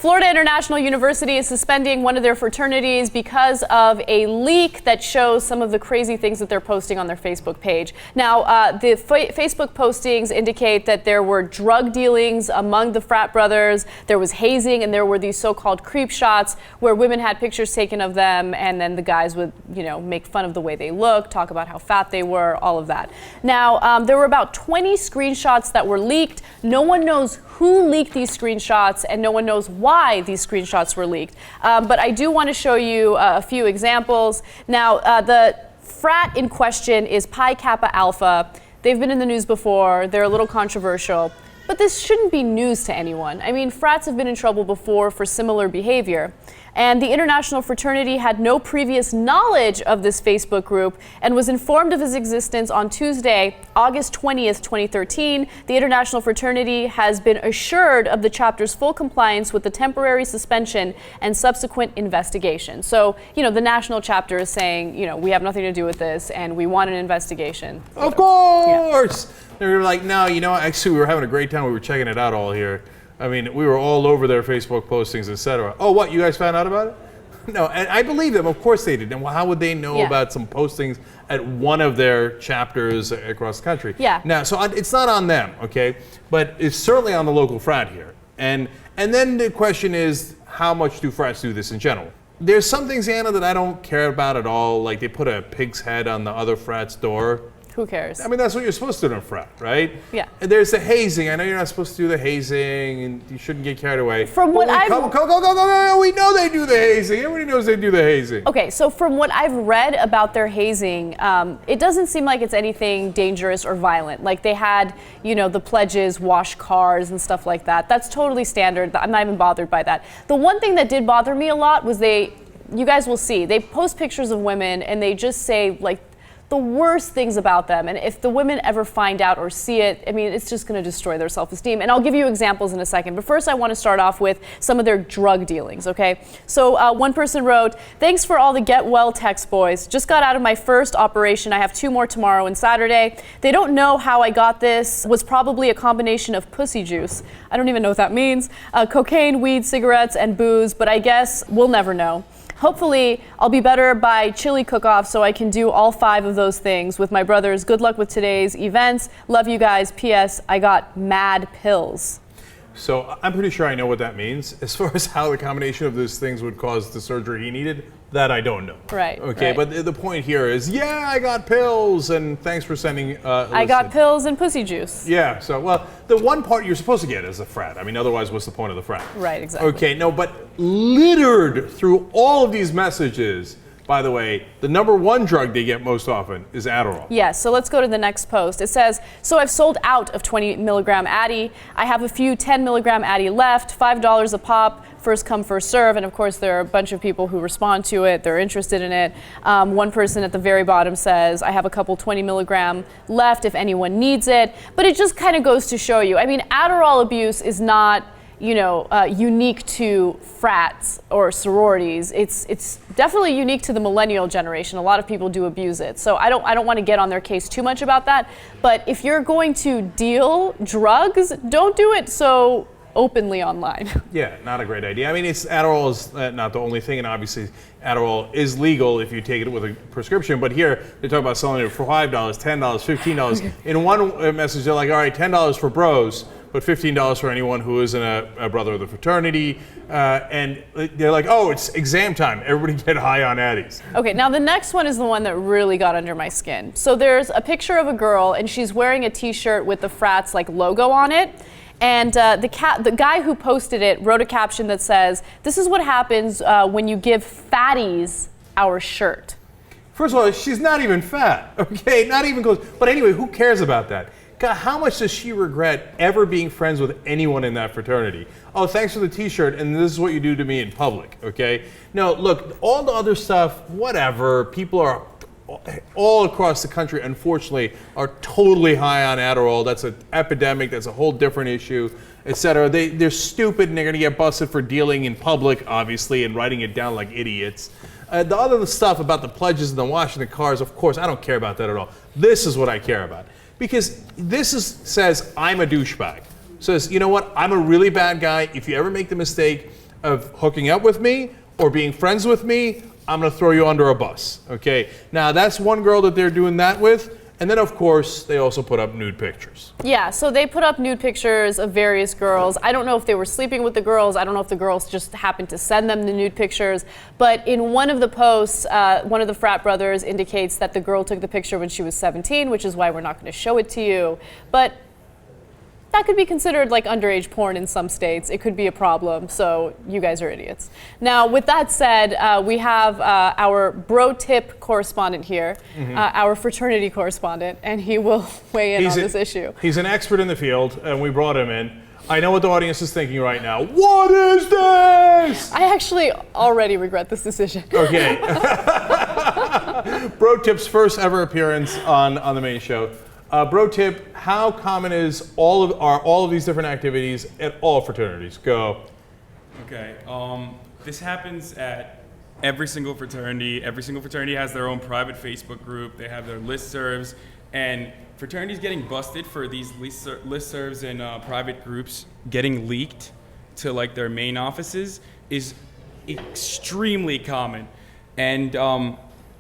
Florida International University is suspending one of their fraternities because of a leak that shows some of the crazy things that they're posting on their Facebook page. Now, the Facebook postings indicate that there were drug dealings among the frat brothers, there was hazing, and there were these so-called creep shots where women had pictures taken of them, and then the guys would, make fun of the way they looked, talk about how fat they were, all of that. Now, there were about 20 screenshots that were leaked. No one knows who leaked these screenshots, and no one knows why these screenshots were leaked. But I do want to show you a few examples. Now, the frat in question is Pi Kappa Alpha. They've been in the news before. They're a little controversial. But this shouldn't be news to anyone. I mean, frats have been in trouble before for similar behavior. And the International Fraternity had no previous knowledge of this Facebook group and was informed of its existence on Tuesday, August 20th, 2013. The International Fraternity has been assured of the chapter's full compliance with the temporary suspension and subsequent investigation. So, the national chapter is saying, we have nothing to do with this and we want an investigation. Of course! Yeah. They were like, no, actually we were having a great time. We were checking it out all here. I mean, we were all over their Facebook postings, etc. Oh, what? You guys found out about it? No, and I believe them. Of course they did. And how would they know about some postings at one of their chapters across the country? Yeah. Now, so it's not on them, okay? But it's certainly on the local frat here. And then the question is, how much do frats do this in general? There's some things, Anna, that I don't care about at all. Like they put a pig's head on the other frat's door. Who cares? I mean, that's what you're supposed to do in a frat, right? Yeah. And there's the hazing. I know you're not supposed to do the hazing, and you shouldn't get carried away. From what I've... Go. We know they do the hazing. Everybody knows they do the hazing. Okay, so from what I've read about their hazing, it doesn't seem like it's anything dangerous or violent. Like they had, the pledges, wash cars and stuff like that. That's totally standard. I'm not even bothered by that. The one thing that did bother me a lot was you guys will see, they post pictures of women and they just say, the worst things about them, and if the women ever find out or see it, I mean, it's just going to destroy their self-esteem. And I'll give you examples in a second, but first I want to start off with some of their drug dealings, okay? So one person wrote, "Thanks for all the get well texts, boys. Just got out of my first operation. I have 2 more tomorrow and Saturday. They don't know how I got this. Was probably a combination of pussy juice." I don't even know what that means. "Cocaine, weed, cigarettes, and booze, but I guess we'll never know. Hopefully, I'll be better by chili cook-off so I can do all 5 of those things with my brothers. Good luck with today's events. Love you guys. P.S. I got mad pills." So I'm pretty sure I know what that means. As far as how the combination of those things would cause the surgery he needed, that I don't know. Right. Okay, right. But the point here is, I got pills, and thanks for sending. I got pills and pussy juice. Yeah. So, well, the one part you're supposed to get is a frat. I mean, otherwise, what's the point of the frat? Right. Exactly. Okay. No, but littered through all of these messages. By the way, the number 1 drug they get most often is Adderall. Yes, so let's go to the next post. It says, "So I've sold out of 20 milligram Addy. I have a few 10 milligram Addy left, $5 a pop, first come, first serve." And of course, there are a bunch of people who respond to it. They're interested in it. One person at the very bottom says, "I have a couple 20 milligram left if anyone needs it." But it just kind of goes to show you, I mean, Adderall abuse is not unique to frats or sororities. It's definitely unique to the millennial generation. A lot of people do abuse it. So I don't want to get on their case too much about that. But if you're going to deal drugs, don't do it so openly online. Yeah, not a great idea. I mean, Adderall is not the only thing, and obviously Adderall is legal if you take it with a prescription. But here they talk about selling it for $5, $10, $15. In one message, they're like, all right, $10 for bros, but $15 for anyone who isn't a brother of the fraternity. And they're like, oh, it's exam time. Everybody get high on Addies. Okay, now the next one is the one that really got under my skin. So there's a picture of a girl, and she's wearing a t-shirt with the frats logo on it. And the guy who posted it wrote a caption that says, "This is what happens when you give fatties our shirt." First of all, she's not even fat, okay? Not even close. But anyway, who cares about that? God, how much does she regret ever being friends with anyone in that fraternity? Oh, thanks for the t-shirt, and this is what you do to me in public, okay? No, look, all the other stuff, whatever. People are all across the country, unfortunately, are totally high on Adderall. That's an epidemic. That's a whole different issue, etc. They're stupid, and they're going to get busted for dealing in public, obviously, and writing it down like idiots. The other stuff about the pledges and the washing the cars, of course, I don't care about that at all. This is what I care about. Because says, I'm a douchebag. Says, you know what, I'm a really bad guy. If you ever make the mistake of hooking up with me or being friends with me, I'm going to throw you under a bus. Okay. Now that's one girl that they're doing that with. And then, of course, they also put up nude pictures. Yeah, so they put up nude pictures of various girls. I don't know if they were sleeping with the girls. I don't know if the girls just happened to send them the nude pictures. But in one of the posts, one of the frat brothers indicates that the girl took the picture when she was 17, which is why we're not going to show it to you. But that could be considered like underage porn in some states. It could be a problem, so you guys are idiots. Now, with that said, we have our bro tip correspondent here, our fraternity correspondent, and he will weigh in on this issue. He's an expert in the field, and we brought him in. I know what the audience is thinking right now. What is this? I actually already regret this decision. Okay. Bro Tip's first ever appearance on the main show. Bro Tip, how common are all of these different activities at all fraternities? Go. Okay. This happens at every single fraternity. Every single fraternity has their own private Facebook group. They have their listservs, and fraternities getting busted for these listservs and private groups getting leaked to like their main offices is extremely common. And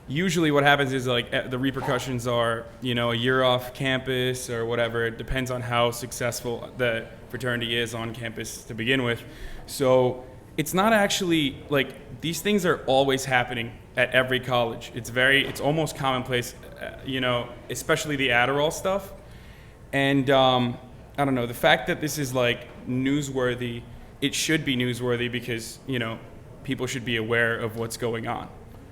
usually what happens is like the repercussions are, a year off campus or whatever. It depends on how successful the fraternity is on campus to begin with. So it's not actually like these things are always happening at every college. It's almost commonplace, especially the Adderall stuff. And I don't know, the fact that this is like newsworthy, it should be newsworthy because, people should be aware of what's going on.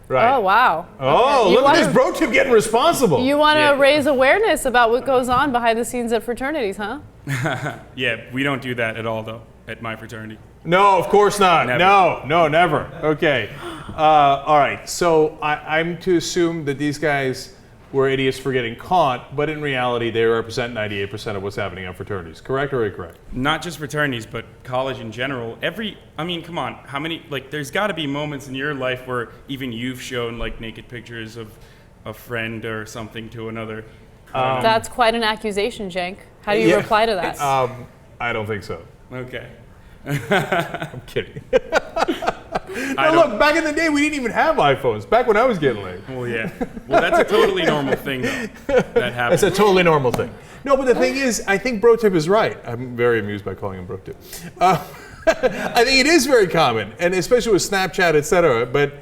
Right. Oh, wow. Oh, okay. Look at this Bro Tip getting responsible. You want to raise awareness about what goes on behind the scenes at fraternities, huh? Yeah, we don't do that at all, though, at my fraternity. No, of course not. Never. No, never. Okay. All right. So I'm to assume that these guys were idiots for getting caught, but in reality, they represent 98% of what's happening at fraternities. Correct or incorrect? Not just fraternities, but college in general. Come on, how many, there's got to be moments in your life where even you've shown, naked pictures of a friend or something to another. That's quite an accusation, Cenk. How do you reply to that? I don't think so. Okay. I'm kidding. Look, back in the day, we didn't even have iPhones. Back when I was getting laid. Well, yeah. Well, that's a totally normal thing, though. That happens. That's a totally normal thing. No, but the thing is, I think Bro Tip is right. I'm very amused by calling him Bro Tip. I think it is very common, and especially with Snapchat, etc. But,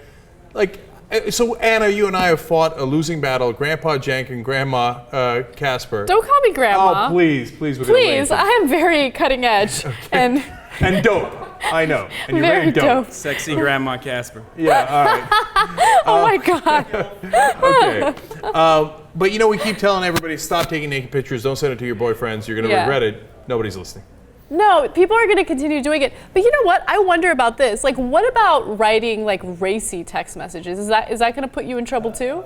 so Anna, you and I have fought a losing battle. Grandpa Cenk and Grandma Casper. Don't call me Grandma. Oh, please. Please, I am very cutting edge. Okay. And dope. I know. And you're very dope. Sexy Grandma Casper. Yeah, all right. Oh my God. Okay. But we keep telling everybody, stop taking naked pictures. Don't send it to your boyfriends. You're going to regret it. Nobody's listening. No, people are going to continue doing it. But you know what? I wonder about this. What about writing racy text messages? Is that going to put you in trouble too?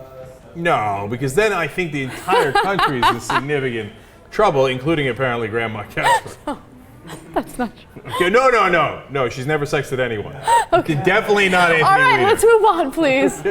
No, because then I think the entire country is in significant trouble, including apparently Grandma Casper. That's not true. Okay, no. She's never sexted anyone. Okay. Definitely not Anthony All right, Weiner. let's move on, please.